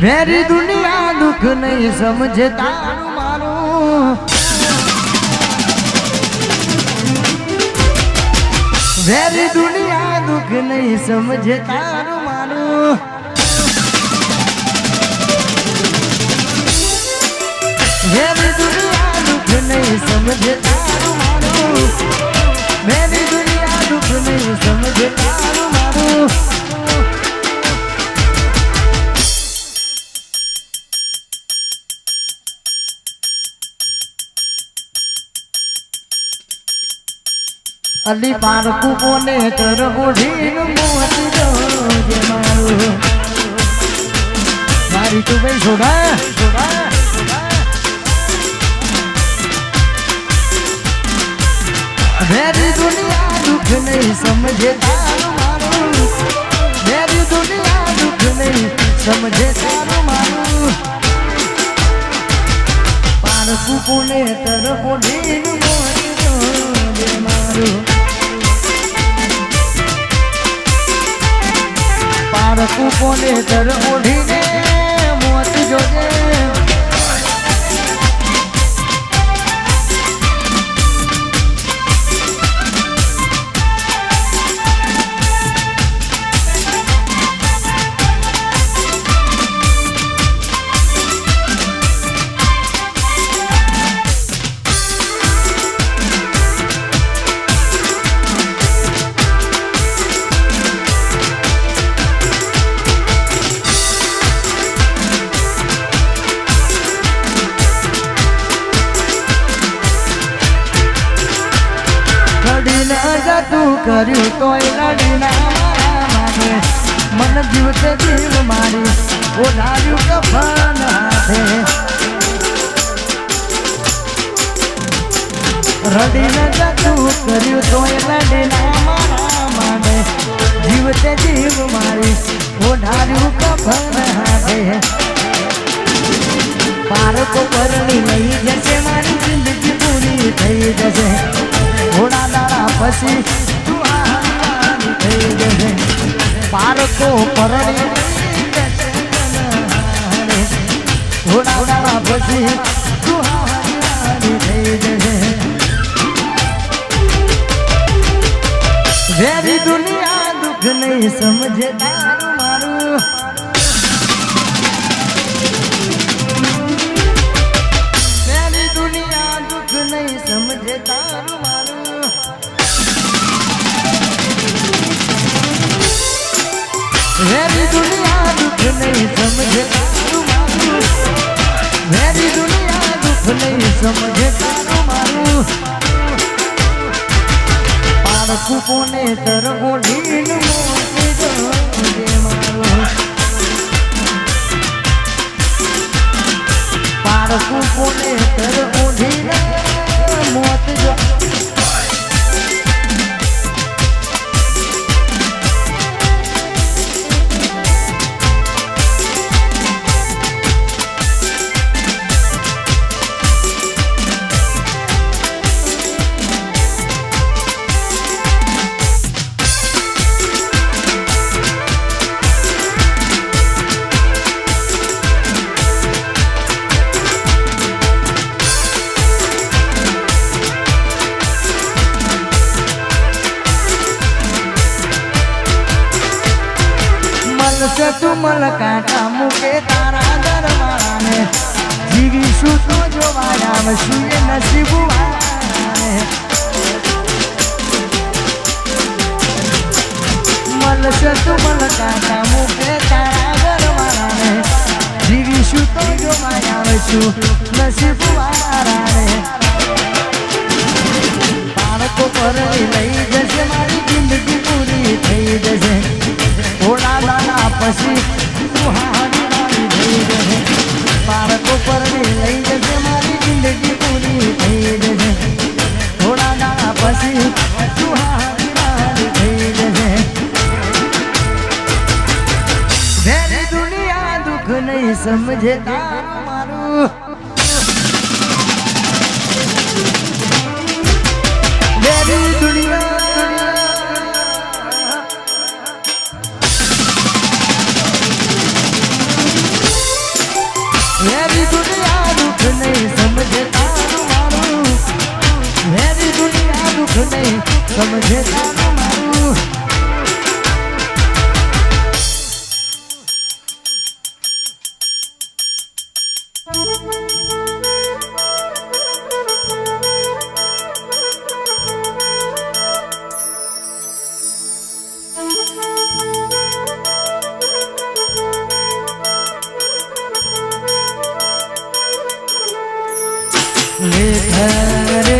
Very દુનિયા દુઃખ નહીં સમજે તારું મારું, વેરી દુનિયા દુઃખ નહીં સમજે તારું મારું, વેરી દુનિયા દુઃખ નહીં સમજે તારું મારું, વેરી દુનિયા દુઃખ નહીં સમજે તારું મારું. અલી પારકું કોને તર ઓઢીનું મોત જોજે મારું, મારી તું ભાઈ છોડા છોડા. વેરી દુનિયા દુઃખ નહીં સમજે તારું મારું, વેરી દુનિયા દુઃખ નહીં સમજે તારું મારું. પારકું કોને તર ઓઢીનું મોત જોજે મારું, પારકું કોને તર ઓઢીને મોત જોજે. તું કર્યું તોય લડીના મારે, મન જીવતે જીવ મારી ઓઢાર્યું કફન હાથે. રડીને તું કર્યું તોય લડીના મારા મારે, જીવતે જીવ મારી ઓઢાર્યું કફન હાથે. પારકો પરણી લઈ જશે મારી જિંદગી પૂરી થઈ જશે, થોડા દાડા પછી તું હારી થઈ જશે. પારકો પરણી થોડા દાડા પછી તું હારી થઈ જશે. વેરી દુનિયા દુઃખ નહીં સમજે તારું મારું, વેરી દુનિયા દુઃખ નહીં સમજે તારું મારું. વેરી દુનિયા દુઃખ નહીં સમજે તારું મારું, વેરી દુનિયા દુઃખ નહીં સમજે તારું મારું. પારકું કોને તર ઓઢીનું મોત જોજે મારું, પારકું કોને તર ઓઢીને મોત જો. તું મલ કાંટા મૂકે તારા દરવાળાને, જીવીશું તો જોવા આવશું એ નસીબ વાળાને. મલશે તું મલ કાંટા મૂકે તારા દરવાળાને, જીવીશું તો જોવા આવશું નસીબ વાળાને. પારકો પરણી લઈ જશે મારી જિંદગી પૂરી થઈ જશે, થોડા દાડા પછી તું હારી થઈ જશે. પારકો પરણી લઈ જશે મારી જિંદગી પૂરી થઈ જશે, થોડા દાડા પછી તું હારી થઈ જશે. વેરી દુનિયા દુઃખ નહીં સમજે તારું મારું, વેરી દુનિયા સમજે તારું મારું લેખરે